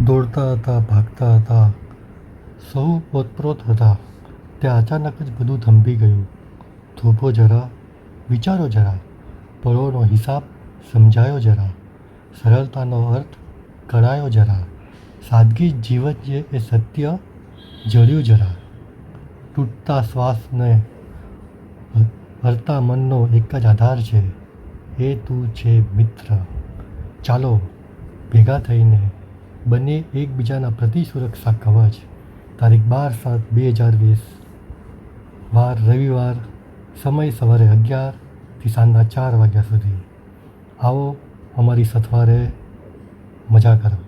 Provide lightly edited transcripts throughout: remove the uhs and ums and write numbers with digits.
દોડતા હતા, ભાગતા હતા, સૌ પોતપ્રોત હતા. ત્યાં અચાનક જ બધું થંભી ગયું. થોભો જરા, વિચારો જરા, પળોનો હિસાબ સમજાયો જરા, સરળતાનો અર્થ કળાયો જરા, સાદગી જ જીવન છે એ સત્ય જળ્યું જરા. તૂટતા શ્વાસને હરતા મનનો એક જ આધાર છે, એ તું છે મિત્ર. ચાલો ભેગા થઈને બને એકબીજાના પ્રતિ સુરક્ષા કવચ. તારીખ 12/7/2020, વાર રવિવાર, સમય સવારે 11 થી સાંજના 4 વાગ્યા સુધી. આવો અમારી સથવારે મજા કરો.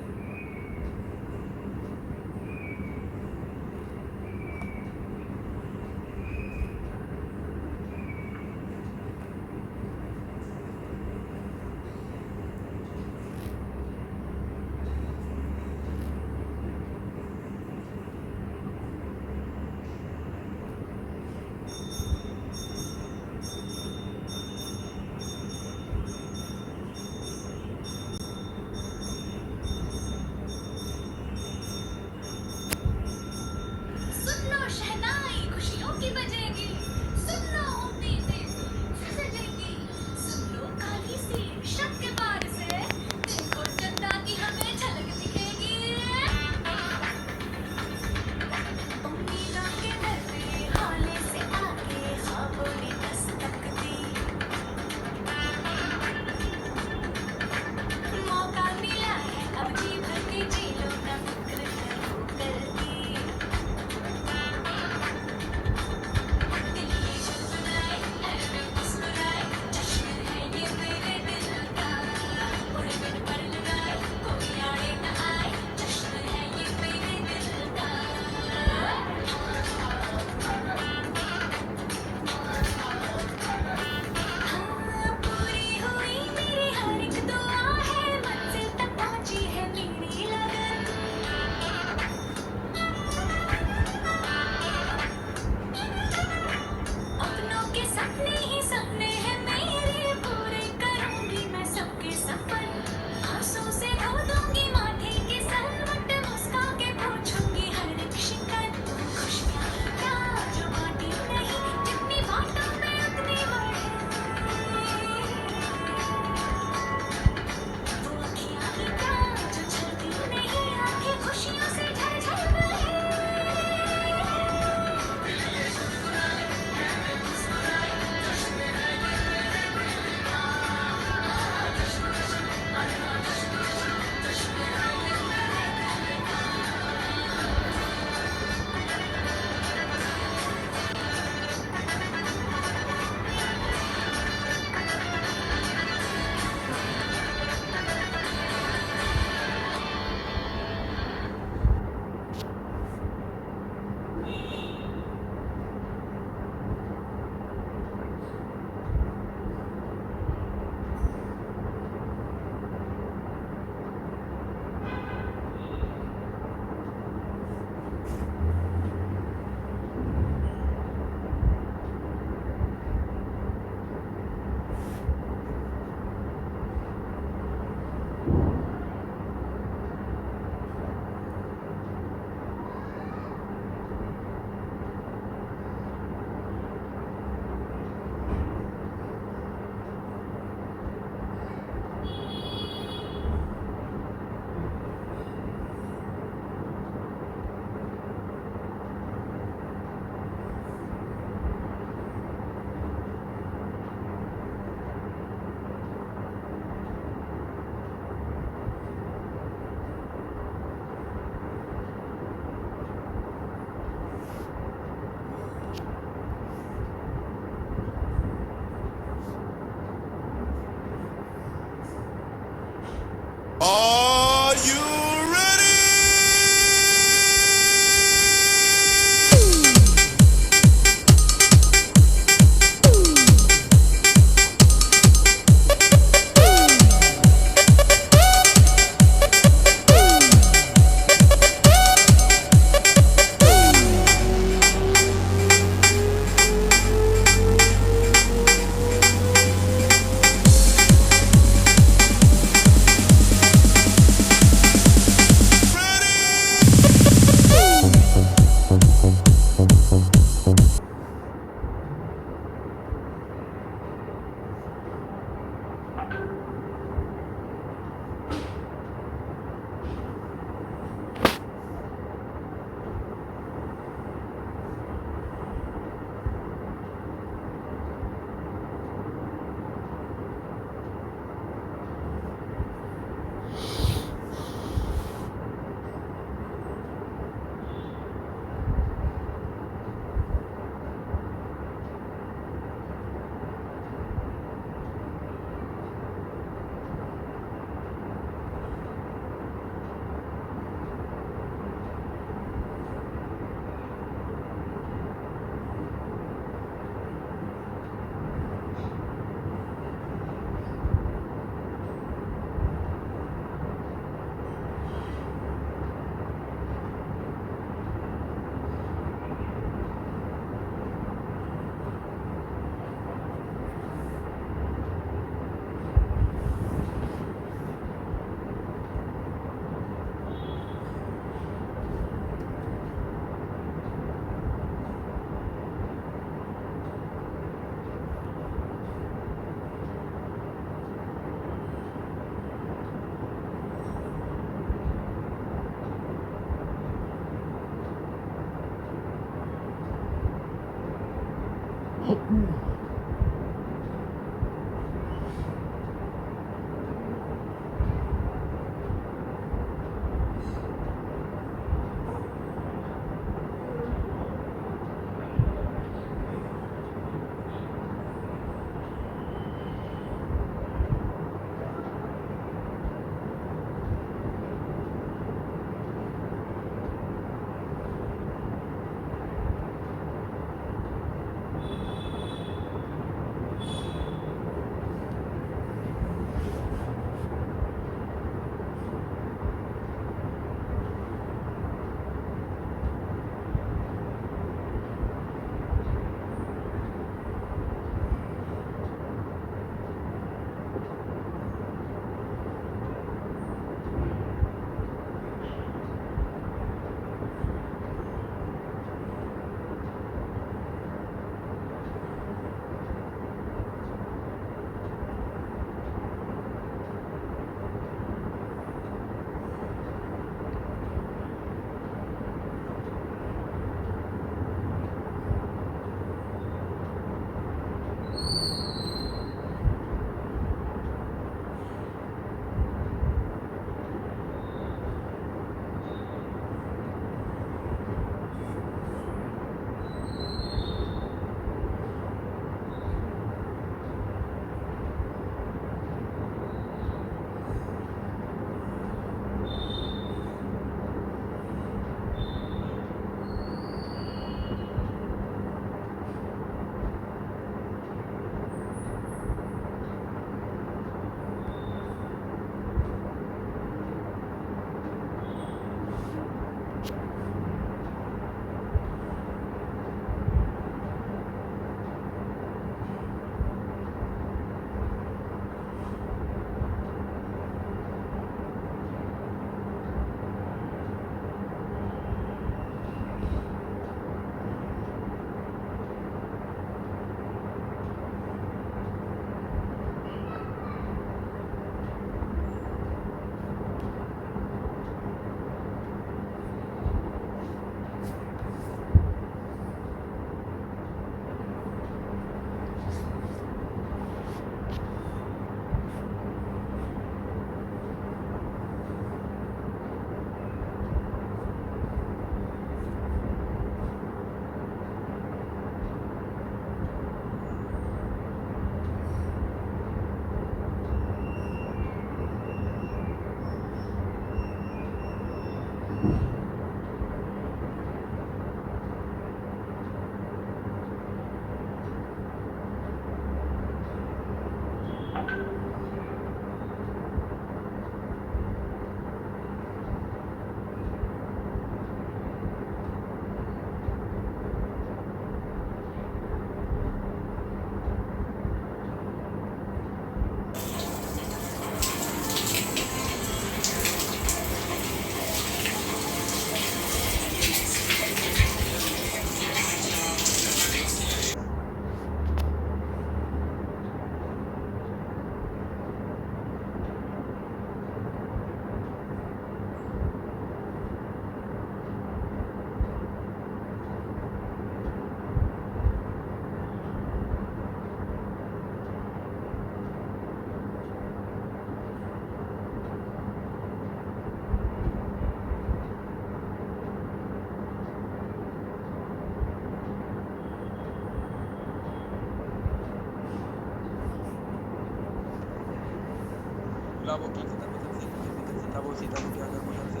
गुलाबों की खतर बदल से तितर बितर सिताबों सितारों के आगर बगल से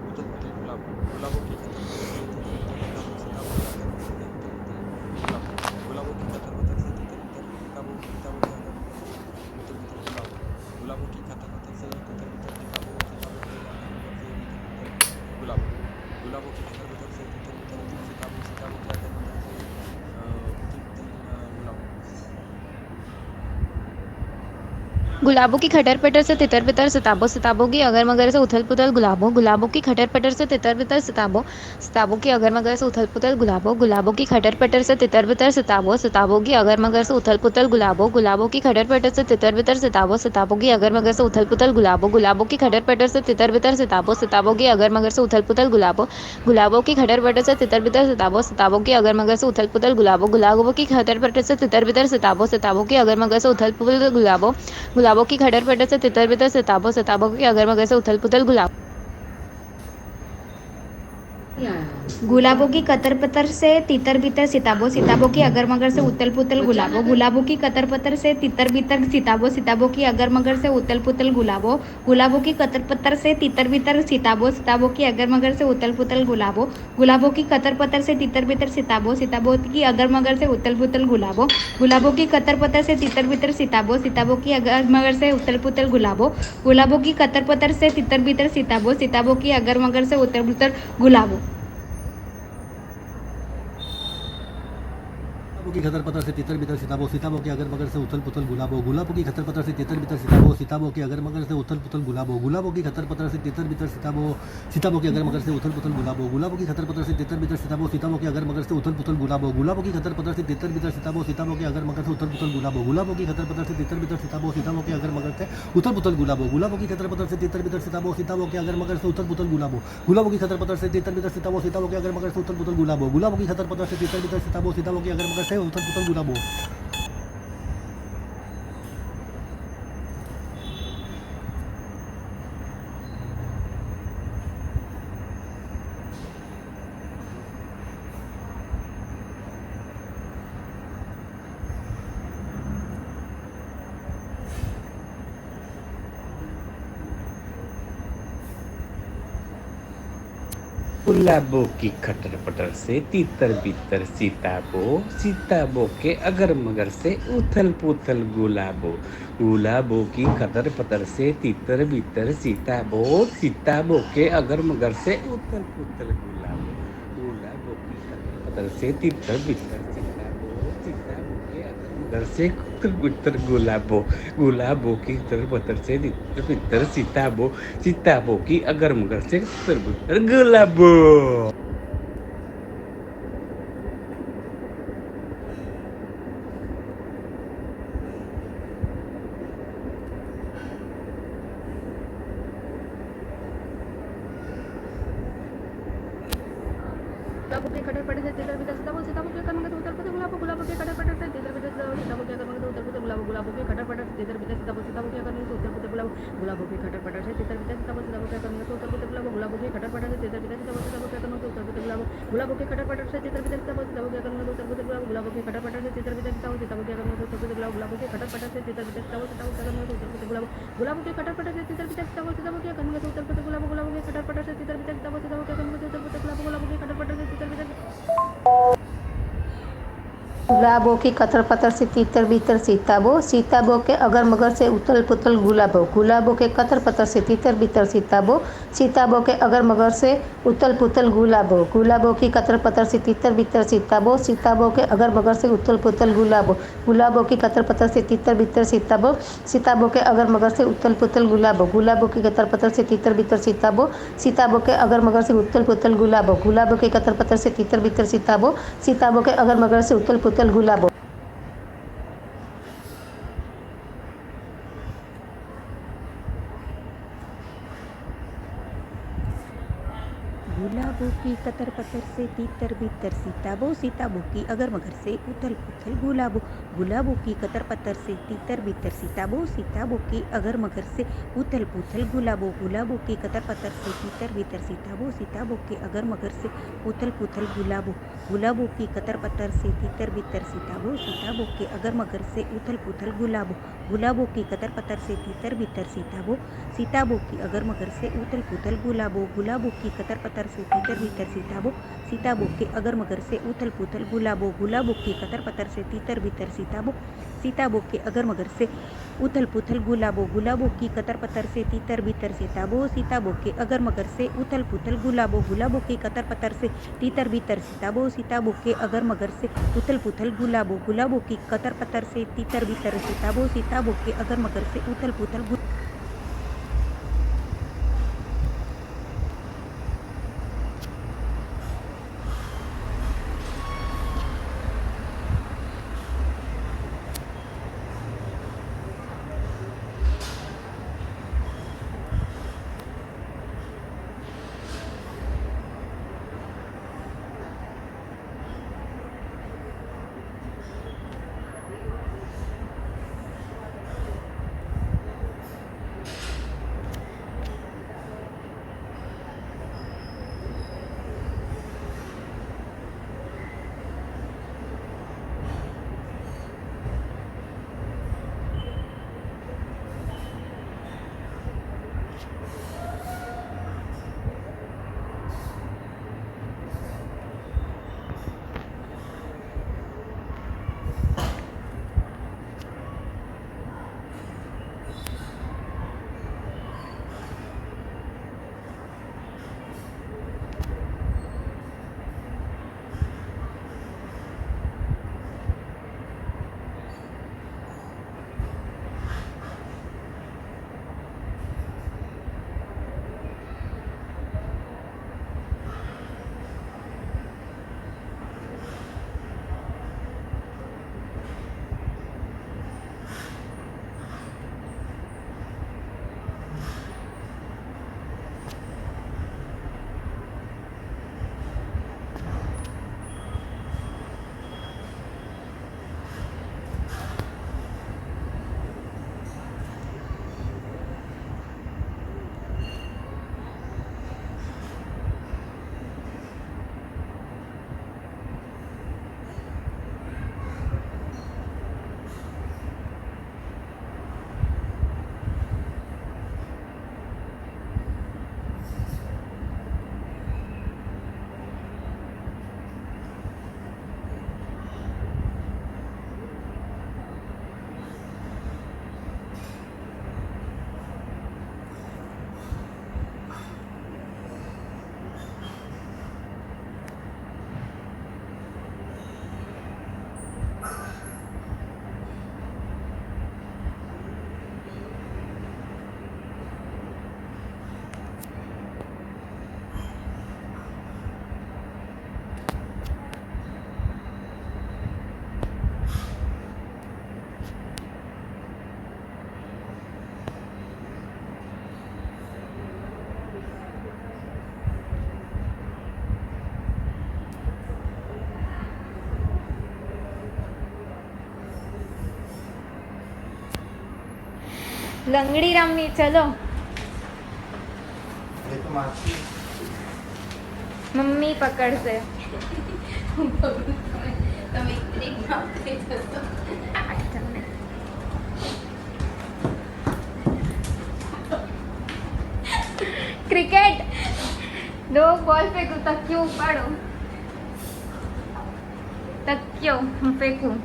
उथल पुथल गुलाब गुलाबों की खतर बदल से तितर बितर सिताबों सितारों के आगर बगल से उथल पुथल गुलाब गुलाबों की खतर बदल से तितर बितर सिताबों सितारों के आगर बगल से उथल पुथल गुलाब गुलाबों की खतर बदल से तितर बितर सिताबों सितारों के आगर बगल से उथल पुथल गुलाब गुलाबों की खतर बदल से तितर बितर सिताबों सितारों के आगर बगल से उथल पुथल गुलाब गुलाबों की खटर पटर से तितर बितर सिताबों सिताबों की अगर मगर से उथल पुथल गुलाबों गुलाबों की खटर पटर से तितर बितर सिताबों सिताबों की अगर मगर से उथल पुथल गुलाबों गुलाबों की खटर पटर से तितर बितर सिताबों सिताबों की अगर मगर से उथल पुथल गुलाबों गुलाबों की खटर पटर से तितर बितर सिताबों सिताबों की अगर मगर से उथल पुथल गुलाबों गुलाबों की खटर पटर से तितर बितर सिताबों सिताबों की अगर मगर से उथल पुथल गुलाबों गुलाबों की खटर पटर से तितर बितर सिताबों सिताबों की अगर मगर से उथल पुथल गुलाबों गुलाबों की खटर पटर से तितर बितर सिताबों सिताबों की अगर मगर से उथल पुथल गुलाबों गुलाबों की खटर पटर से तितर बितर सिताबों सिताबों की अगर मगर से उथल पुथल गुलाब गुलाबों की कतर पतर से तितर बितर सिताबों सिताबों की अगर मगर से उतल पुतल गुलाबों गुलाबों की कतर पतर से तितर बितर सिताबों सिताबों की अगर मगर से उतल पुतल गुलाबों गुलाबों की कतर पतर से तितर बितर सिताबों सिताबों की अगर मगर से उतल पुतल गुलाबों गुलाबों की कतर पतर से तितर बितर सिताबों सिताबों की अगर मगर से उतल पुतल गुलाबों गुलाबों की कतर पतर से तितर बितर सिताबों सिताबों की अगर मगर से उतल पुतल गुलाबों गुलाबों की कतर पतर से तितर बितर सिताबों सिताबों की अगर मगर से उतल पुतल गुलाबों गुलाबों की खतर पतर से तितर बितर सिताबो सिताबो के अगर मगर से उथल पुथल गुलाबो गुलाबों की खतर पतर से तितर बितर सिताबो सिताबो के अगर मगर से उथल पुथल गुलाबो गुलाबों की खतर पतर से तितर बितर सिताबो सिताबो के अगर मगर से उथल पुथल गुलाबो गुलाबों की खतर पतर से तितर बितर सिताबो सिताबो के अगर मगर से उथल पुथल गुलाबो गुलाबों की खतर पतर से तितर बितर सिताबो सिताबो के अगर मगर से उथल पुथल गुलाबो गुलाबों की खतर पतर से तितर बितर सिताबो सिताबो के अगर मगर से उथल पुथल गुलाबो गुलाबों की खतर पतर से तितर बितर सिताबो सिताबो के अगर मगर से उथल पुथल गुलाबो गुलाबों की खतर पतर से तितर बितर सिताबो सिताबो के अगर मगर से उथल पुथल गुलाबो गुलाबों की खतर पतर से तितर बितर सिताबो सिताबो के अगर मगर से उथल पुथल गुलाबो गुलाबों की खटर पटर से तीतर बितर सीताबो सीताबो के अगर मगर से उथल पुथल गुलाबो गुलाबों की खतर पतर से तीतर बितर सीताबो सीताबो के अगर मगर से उथल पुथल गुलाबो गुलाबों की खतर पतर से तीतर बितर सीताबो सीताबो के अगर मगर से उथल पुथल गुलाबो गुलाबों की खतर पतर से तीतर बितर सीताबो सीताबो की अगर मगर से उथल पुथल गुलाबो गुलाबों के खटर पटर से तितर बितर सिताबों सिताबों के अगर मगर से उतल पुतल गुलाबों गुलाबों के खटर पटर से तितर बितर सिताबों के अगर मगर से उतल पुतल गुलाबों गुलाबों के खटर पटर से तितर बितर सिताबों सिताबों के अगर मगर से उतल पुतल गुलाबों गुलाबों के खटर पटर से तितर बितर सिताबों सिताबों के अगर मगर से उतल पुतल गुलाबों गुलाबों के खटर पटर से तितर बितर सिताबों सिताबों के अगर मगर से उतल पुतल गुलाबों गुलाबों के खटर पटर से तितर बितर सिताबों सिताबों के अगर मगर से उतल पुतल गुलाबों गुलाबों के खटर पटर से तितर बितर सिताबों सिताबों के अगर मगर से उतल पुतल गुलाबों गुलाबों के खटर पटर से तितर बितर सिताबों सिताबों के अगर मगर से उतल पुतल गुलाबों गुलाबों के खटर पटर से तितर बितर सिताबों सिताबों के अगर मगर से उतल पुतल गुलाबों गुलाबों के खटर पटर से तितर बितर सिताबों सिताबों के अगर मगर से उतल पुतल गुलाबों गुलाबों के खटर पटर से तितर बितर गुलाबों की कतर पतर से तीतर बीतर सीताबो सीताबो के अगर मगर से उतल पुतल गुलाबो गुलाबों के कतर पतर से तीतर बीतर सीताबो सीताबो के अगर मगर से उतल पुतल गुलाबो गुलाबों की कतर पतर से तीतर बीतर सीताबो सीताबो के अगर मगर से उतल पुतल गुलाबो गुलाबों की कतर पतर से तीतर बीतर सीताबो सीताबो के अगर मगर से उतल पुतल गुलाबो गुलाबों की कतर पतर से तीतर बीतर सीताबो सीताबो के अगर मगर से उतल पुतल गुलाबो गुलाबों की कतर पतर से तीतर बीतर सीताबो सीताबो के अगर मगर से उतल पुतल गुलाबो गुलाबों की कतर पतर से तीतर बीतर सीताबो सीताबो की अगर मगर से उथल पुथल गुलाबो गुलाबों की कतर पतर से तीतर बीतर सीताबो सीताबो की अगर मगर से उथल पुथल गुलाबो गुलाबों की कतर पतर से तीतर बीतर सीताबो सीताबो के अगर मगर से उथल पुथल गुलाबो गुलाबों की कतर पतर से तीतर बीतर सीताबो सीताबो के अगर मगर से उथल पुथल गुलाबो गुलाबों की कतर पतर से तीतर बीतर सीताबो सीताबो की अगर मगर से उथल पुथल गुलाबो गुलाबों की कतर पतर से तीतर बीतर सीताबो सीताबो के अगर मगर से उथल पुथल गुलाबो गुलाबों की कतर पतर से तीतर बीतर सीताबो सीताबो के अगर मगर से उथल पुथल गुलाबो गुलाबों की कतर पतर से तीतर बीतर सीताबो सीताबो के अगर मगर से उथल पुथल गुलाबो गुलाबों की कतर पतर से तीतर बीतर सीताबो सीताबो के अगर मगर से उथल पुथल गुलाबो गुलाबों की कतर पतर से तीतर बीतर सीताबो सीताबो के अगर मगर से उथल पुथल લંગડી રમવી ચલો મમ્મી પકડશે ક્રિકેટ દો બોલ ફેંકું તકિયો ઉપાડો તકિયો હું ફેંકું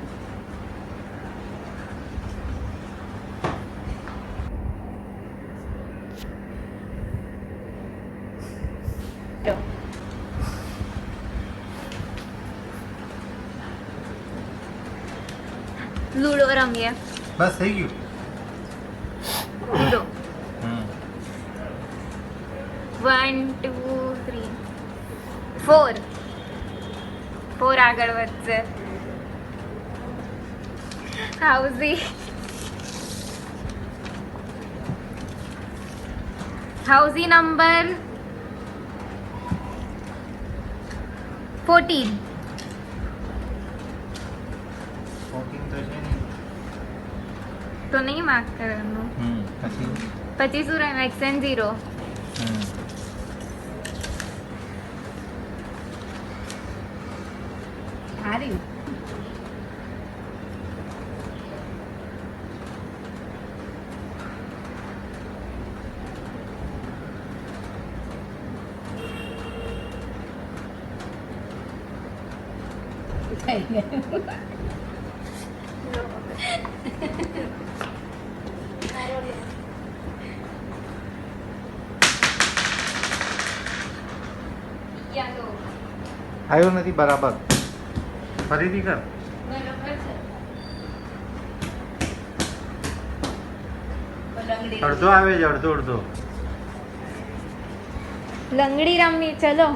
લૂડો રમીએ બસ થઈ ગયું લૂડો 1 2 3 4 4 આગળ વધશે હાઉઝી નંબર 14 તો નહીં માર્ક કરવાનું પછી શું રહ્યું એક્સન 0 હાર્યું થઈ ગયું આવ્યો નથી બરાબર ફરીથી કર અડધો આવે છે અડધો અડધો લંગડી રમવી ચલો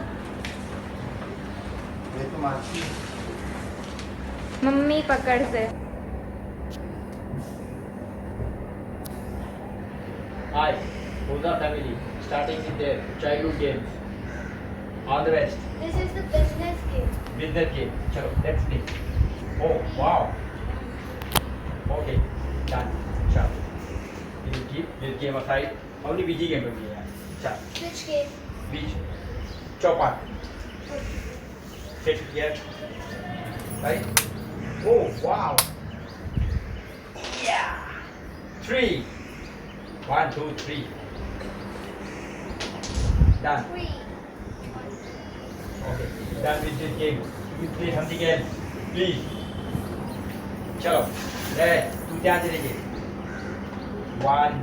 એ તો મારતી mummy પકડશે. Hi, Huda family, starting with their childhood games. All the best. This is the business game. Business game. Chalo, let's play. Oh, wow. Okay, done. Chalo. We will keep this game aside. Only BG game will be here. Chalo. Which game? Beach. Chopper. Sit here. Right. Oh, wow. Yeah. 3. 1, 2, 3. Done. 3. Okay, done with this game. You play something else, please. चलो, ले, तू ध्यान से देखिए. 1,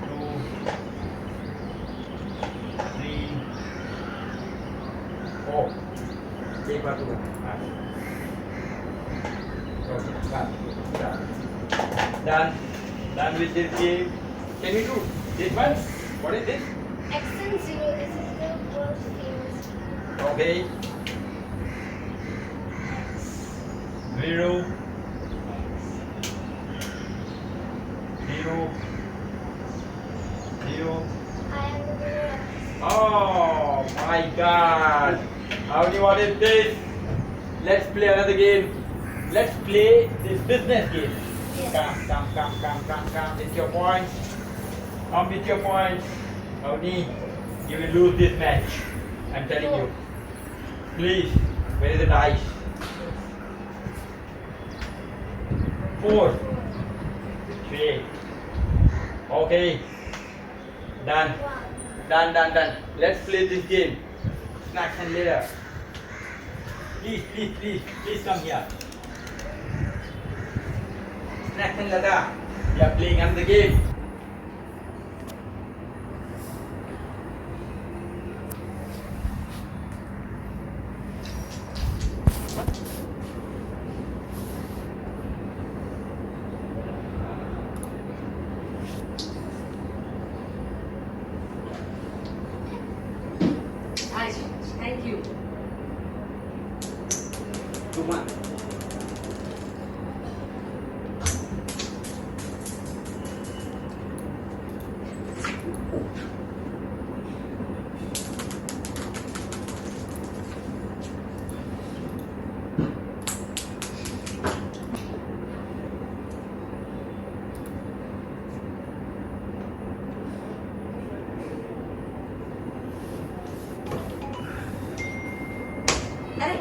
2, 3, 4. एक बार तू हाँ. Okay, done. Done with this game. Can you do this one? What is this? Accent 0. This is the world's famous. Okay. 0. 0. 0. I am the winner. Oh my God! How do you want it this? Let's play another game. Let's play this business game. Yes. Come with your points. Come with your points. Avni, you will lose this match. I'm telling you. Please, where is the dice? 4. 3. Okay. Done. Done. Let's play this game. Snacks and later. Please come here. Snacks and later. We are playing another game. Nice. Thank you. 2, 1. अरे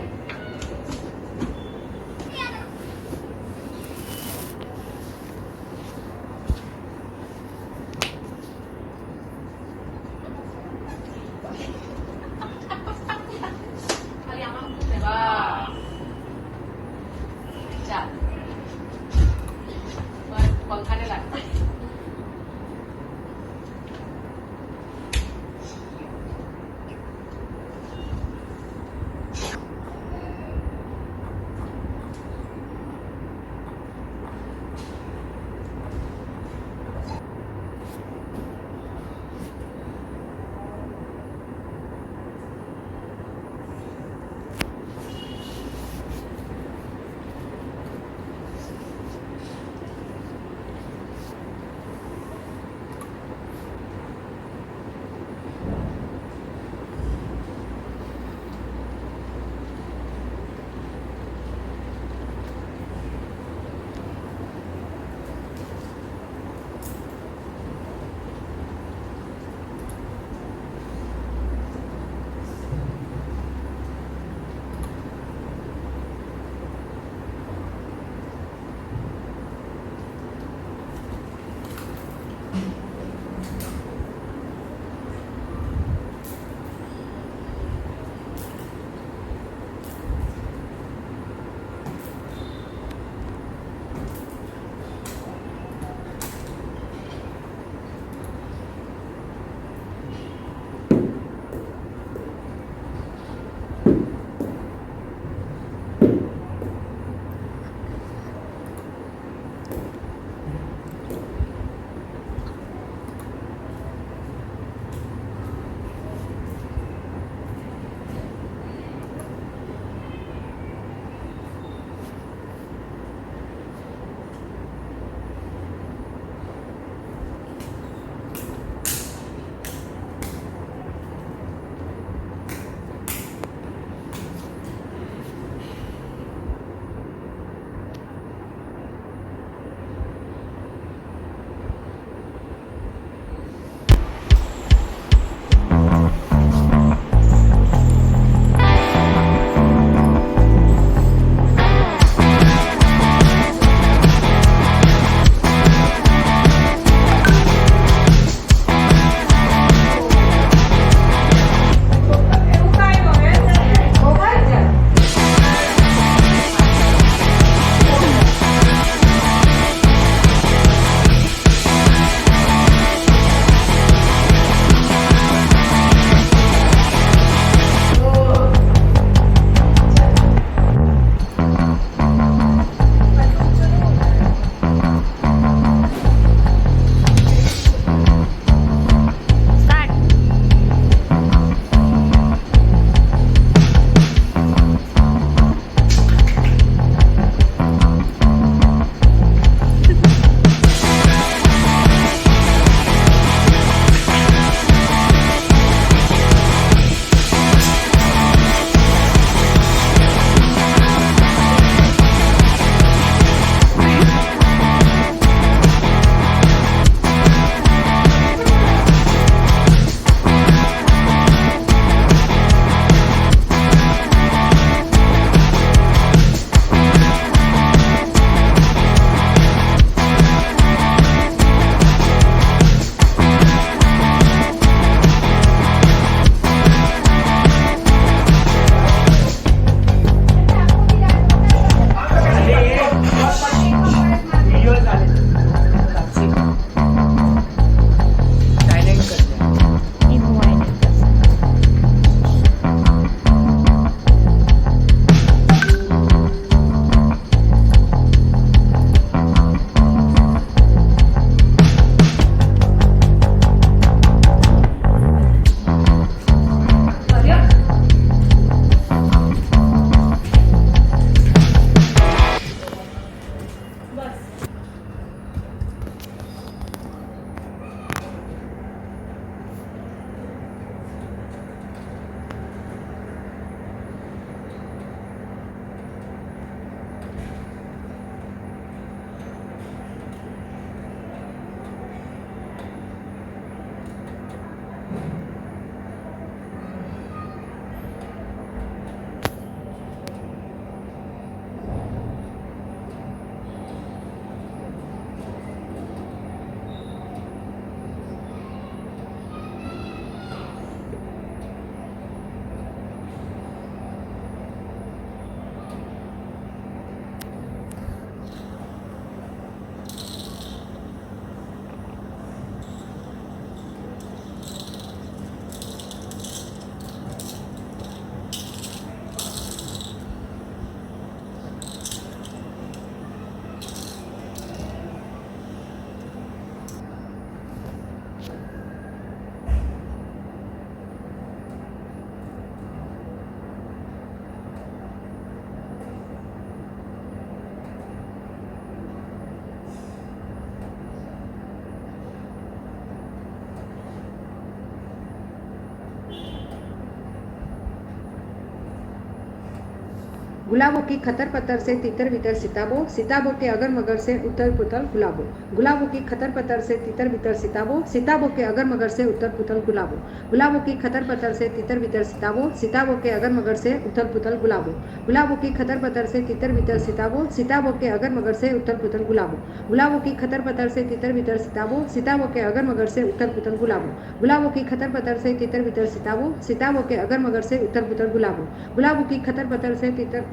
गुलाबों की खतर पतर से तितर बितर सिताबो, सिताबों के अगर मगर से उथल पुथल गुलाबो। गुलाबों की खतर पतर से तितर बितर सिताबो, सिताबों के अगर मगर से उथल पुथल गुलाबो। गुलाबों की खतर पतर से तितर बितर सिताबो, सिताबों के अगर मगर से उथल पुथल गुलाबो। गुलाबों की खतर पतर से तितर बितर सिताबो, सिताबों के अगर मगर से उथल पुथल गुलाबो। गुलाबों की खतर पतर से तितर बितर सिताबो, सिताबों के अगर मगर से उथल पुथल गुलाबो। गुलाबों की खतर पतर से तितर बितर सिताबो, सिताबों के अगर मगर से उथल पुथल गुलाबो। गुलाबों की खतर पतर से तितर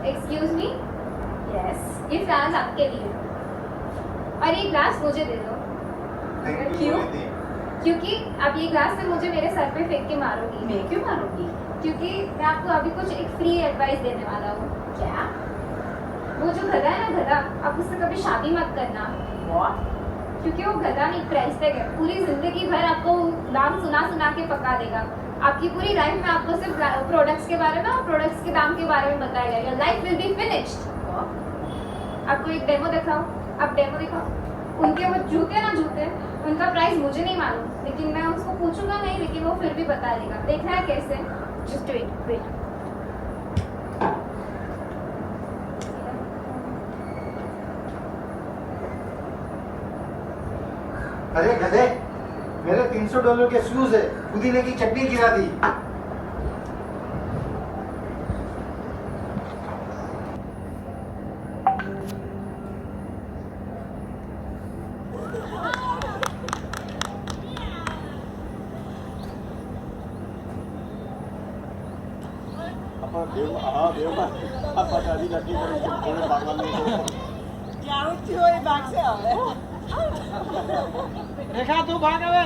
एक्सक्यूज मी। यस, ये फ्लावर्स आपके लिए और ये ग्लास मुझे दे दो। क्यों? क्योंकि अब ये ग्लास से मुझे मेरे सर पे फेंक के मारोगी। मैं क्यों मारूंगी? क्योंकि मैं आपको अभी कुछ एक फ्री एडवाइस देने वाला हूँ। क्या? वो जो गधा है ना, गधा, आप उससे कभी शादी मत करना। What? क्योंकि वो गधा नहीं, प्रेस्टेक है। पूरी जिंदगी भर आपको नाम सुना सुना के पका देगा। आपकी पूरी लाइफ में आपको सिर्फ प्रोडक्ट्स के बारे में और प्रोडक्ट्स के दाम के बारे में बताएगा। Your life will be finished. आपको एक डेमो दिखाओ, आप डेमो दिखाओ। उनके वो जूते ना, जूते, उनका प्राइस मुझे नहीं मालूम, लेकिन मैं उसको पूछूंगा नहीं, लेकिन वो फिर भी बता देगा। देखना है कैसे? Just wait wait. अरे गधे, मेरे $300 के शूज है, पुदीने की चटनी गिरा दी। रेखा तू भाग अबे।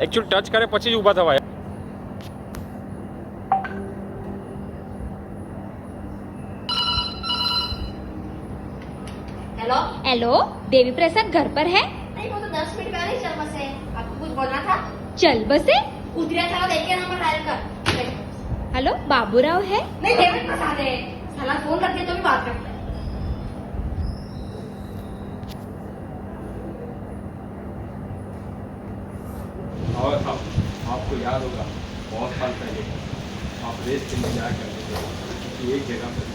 एक्चुअली टच करे પછી જ ઊભા થવાય। हेलो हेलो, देवी प्रसाद घर पर है? नहीं, वो तो 10 मिनट पहले ही चल बसे। आपको कुछ बोलना था? चल बसे। उतरिया चला, देख के नंबर डायल कर। हेलो, बाबूराव है? नहीं, डेविड प्रसाद है। साला फोन रख के तो भी बात करता है। और आपको याद होगा बहुत साल पहले आप रेस के लिए जाया करते थे, क्योंकि एक जगह पर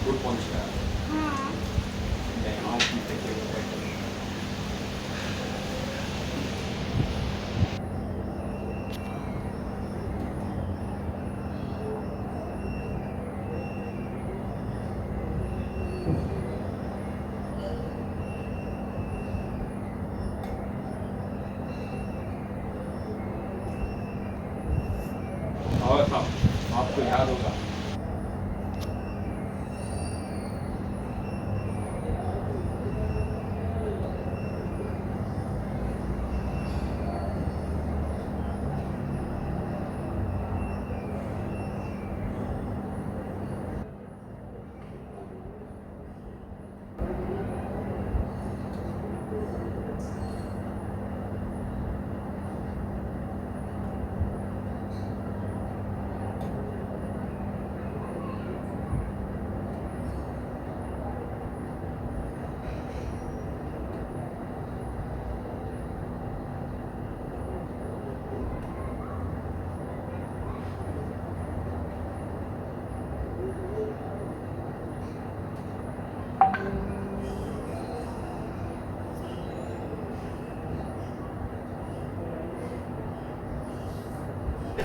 फुट पॉलिश करा। मैं यहाँ की जगह पर और आपको याद होगा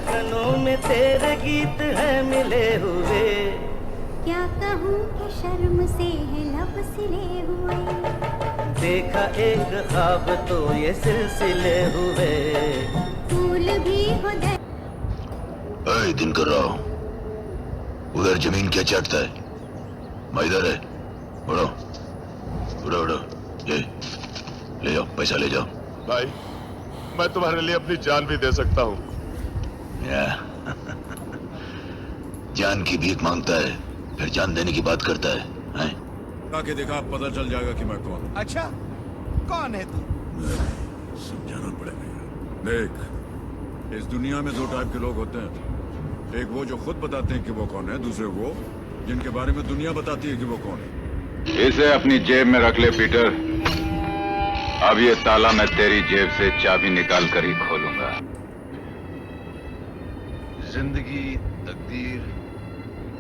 कानों में तेरे गीत है मिले हुए। क्या कहूँ कि शर्म से है लब सिले हुए। देखा एक ख्वाब तो ये सिलसिले हुए। फूल भी हो दे। अरे दिन कर रहा हूँ, उधर जमीन क्या चाटता है? मैं इधर है, उड़ो उड़ो उड़ो, ये ले जाओ, पैसा ले जाओ। भाई, मैं तुम्हारे लिए अपनी जान भी दे सकता हूँ। जान की भीख मांगता है, फिर जान देने की बात करता है, हैं? आके देखा, पता चल जाएगा कि मैं कौन। अच्छा, कौन है तू? समझाना पड़ेगा। देख, इस दुनिया में दो टाइप के लोग होते हैं। एक वो जो खुद बताते हैं कि वो कौन है, दूसरे वो जिनके बारे में दुनिया बताती है कि वो कौन है। इसे अपनी जेब में रख ले पीटर। अब ये ताला मैं तेरी जेब से चाबी निकाल कर ही खोलूंगा। जिंदगी, तकदीर,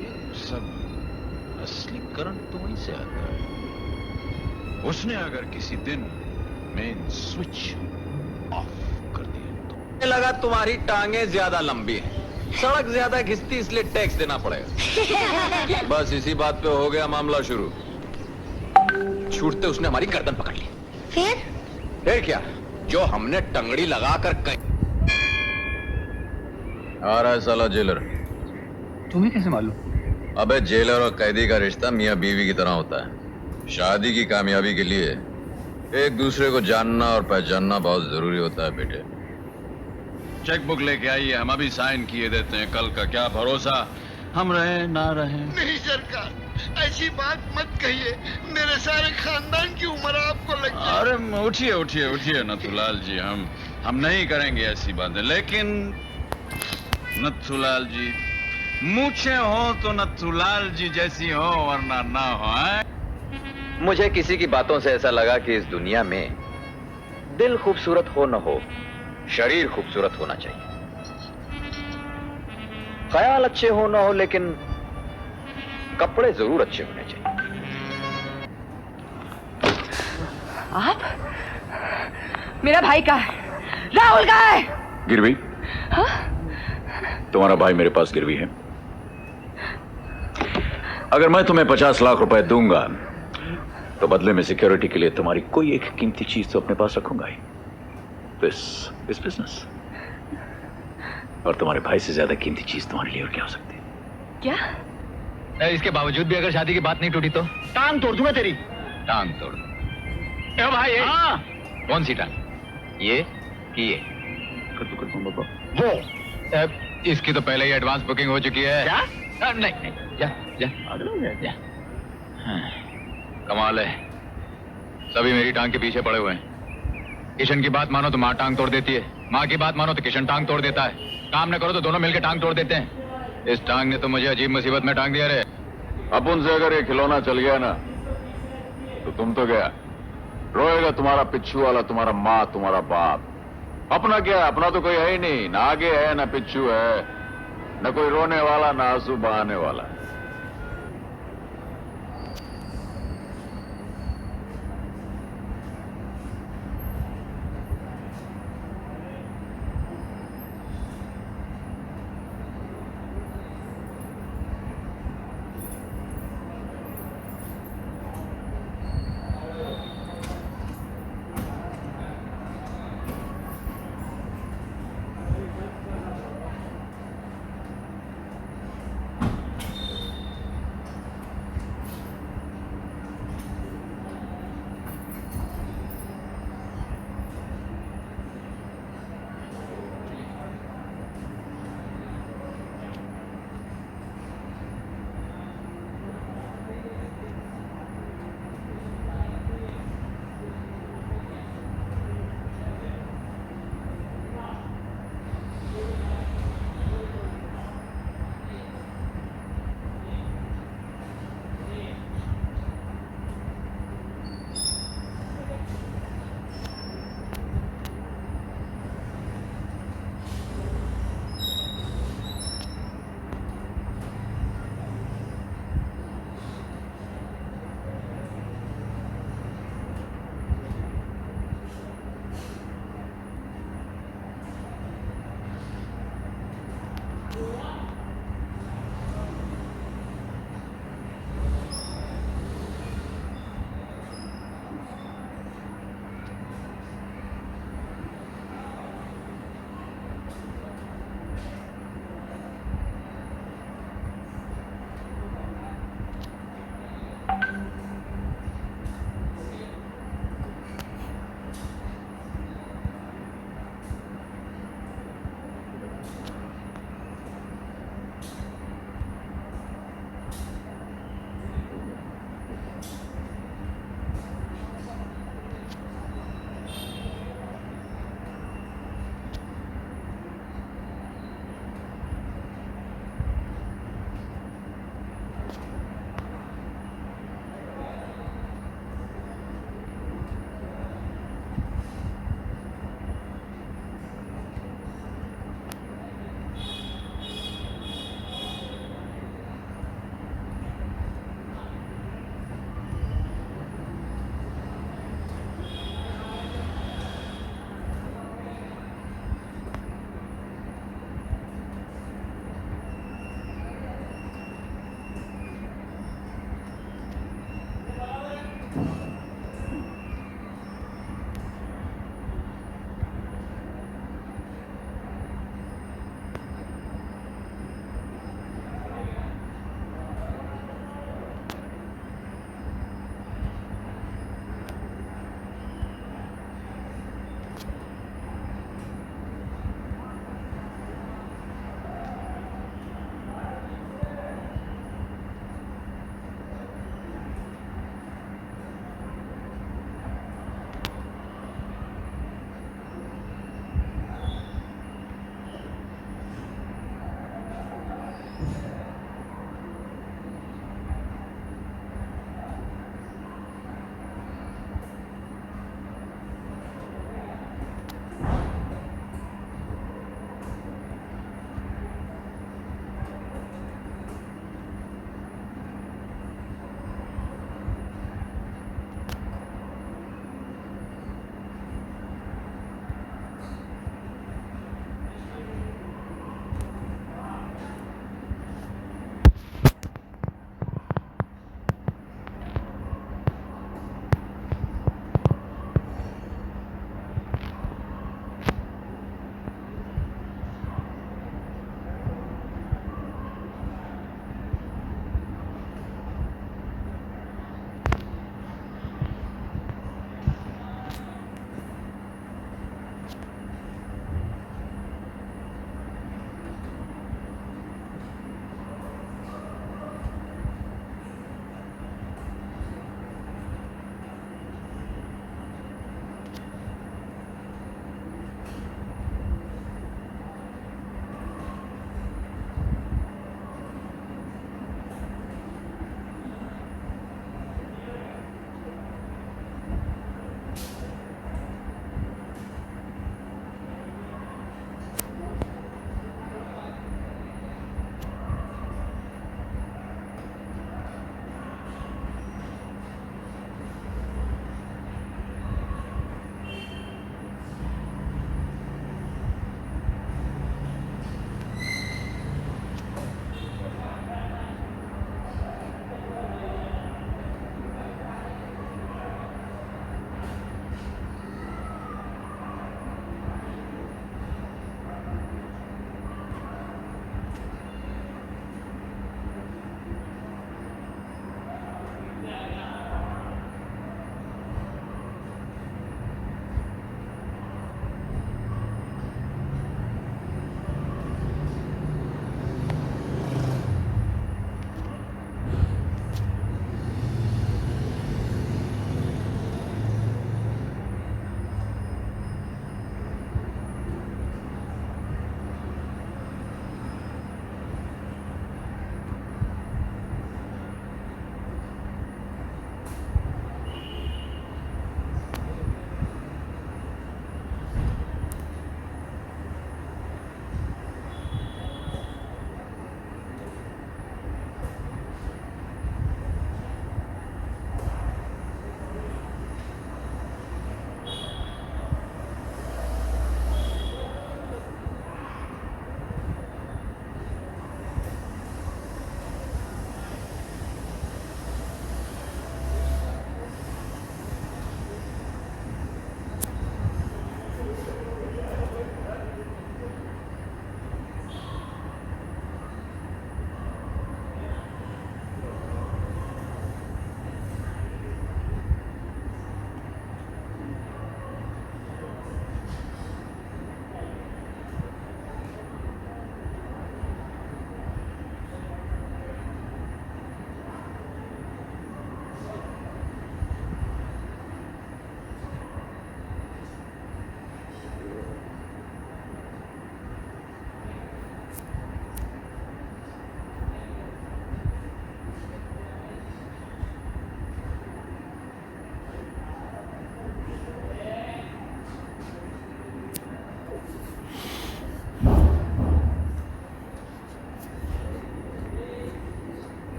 ये सब असली करंट तो वहीं से आता है। उसने अगर किसी दिन मेन स्विच ऑफ कर दिया तो मुझे लगा तुम्हारी टांगे ज्यादा लंबी हैं, सड़क ज्यादा घिसती इसलिए टैक्स देना पड़ेगा। बस इसी बात पे हो गया मामला शुरू। छूटते उसने हमारी गर्दन पकड़ ली। फिर क्या, जो हमने टंगड़ी लगाकर कहीं। आ रहा है साला जेलर। तुम्हें कैसे मालूम? अबे जेलर और कैदी का रिश्ता मियां बीवी की तरह होता है। शादी की कामयाबी के लिए एक दूसरे को जानना और पहचानना बहुत जरूरी होता है बेटे। चेक बुक लेके आइए, हम अभी साइन किए देते हैं। कल का क्या भरोसा, हम रहे ना रहे। नहीं सरकार, ऐसी बात मत कहिए। मेरे सारे खानदान की उम्र आपको लग जाए। अरे उठिए उठिए उठिए नथुलाल जी, हम नहीं करेंगे ऐसी बातें। लेकिन नथुलाल जी, मूछें हो तो नथुलाल जी जैसी हो, वरना ना हो। मुझे किसी की बातों से ऐसा लगा कि इस दुनिया में दिल खूबसूरत हो न हो, शरीर खूबसूरत होना चाहिए। ख्याल अच्छे हो न हो, लेकिन कपड़े जरूर अच्छे होने चाहिए। आप? मेरा भाई कहाँ है? राहुल कहाँ है? गिरवी? हाँ? तुम्हारा भाई मेरे पास गिरवी है। अगर मैं तुम्हें 50 लाख रुपए दूंगा तो बदले में सिक्योरिटी के लिए तुम्हारी कोई एक कीमती चीज तो अपने पास रखूंगा ही। This is business. और तुम्हारे भाई से ज्यादा कीमती चीज तुम्हारे लिए और क्या हो सकती है? क्या? इसके बावजूद भी अगर शादी की बात नहीं टूटी तो टांग तोड़ दूंगा तेरी। टांग तोड़। ए भाई, हाँ। कौन सी टांग? ये कि ये? वो इसकी तो पहले ही एडवांस बुकिंग हो चुकी है। क्या? नहीं, जा जा। हाँ, कमाल है, सभी मेरी टांग के पीछे पड़े हुए हैं। किशन की बात मानो तो माँ टांग तोड़ देती है, माँ की बात मानो तो किशन टांग तोड़ देता है। काम न करो तो दोनों मिलकर टांग तोड़ देते हैं। इस टांग ने तो मुझे अजीब मुसीबत में टांग दिया रे। अपन से अगर ये खिलौना चल गया ना तो तुम तो गया। रोएगा तुम्हारा पिच्छू वाला, तुम्हारा माँ, तुम्हारा बाप। अपना क्या, अपना तो कोई है ही नहीं। ना आगे है ना पिच्छू है, न कोई रोने वाला ना आंसू बहाने वाला।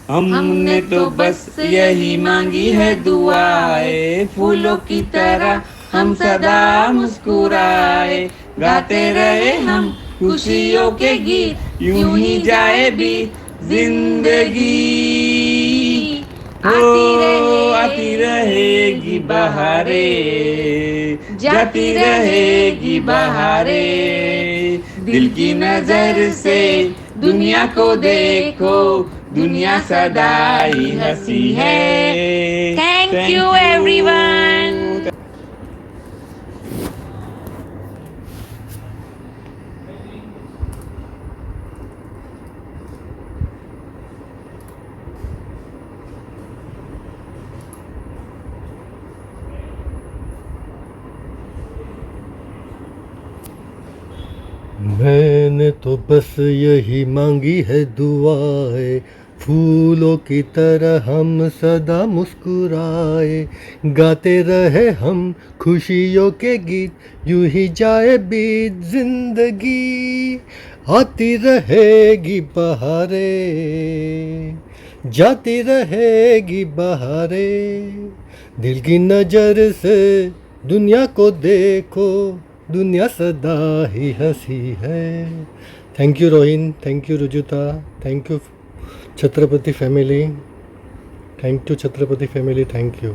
हमने तो बस यही मांगी है दुआएं, फूलों की तरह हम सदा मुस्कुराए, गाते रहे हम खुशियों के गीत, यूं ही जाए बीत जिंदगी। आती रहेगी बहारें, जाती रहेगी बहारें, दिल की नजर से दुनिया को देखो, दुनिया सदा ही हंसी है। Thank you, everyone. मैंने तो बस यही मांगी है दुआएं, फूलों की तरह हम सदा मुस्कुराए, गाते रहे हम खुशियों के गीत, यूं ही जाए बीत जिंदगी। आती रहेगी बहारें, जाती रहेगी बहारें, दिल की नजर से दुनिया को देखो, दुनिया सदा ही हंसी है। Thank you Rohin, thank you Rujuta, thank you Chhatrapati family, thank you Chhatrapati family, thank you.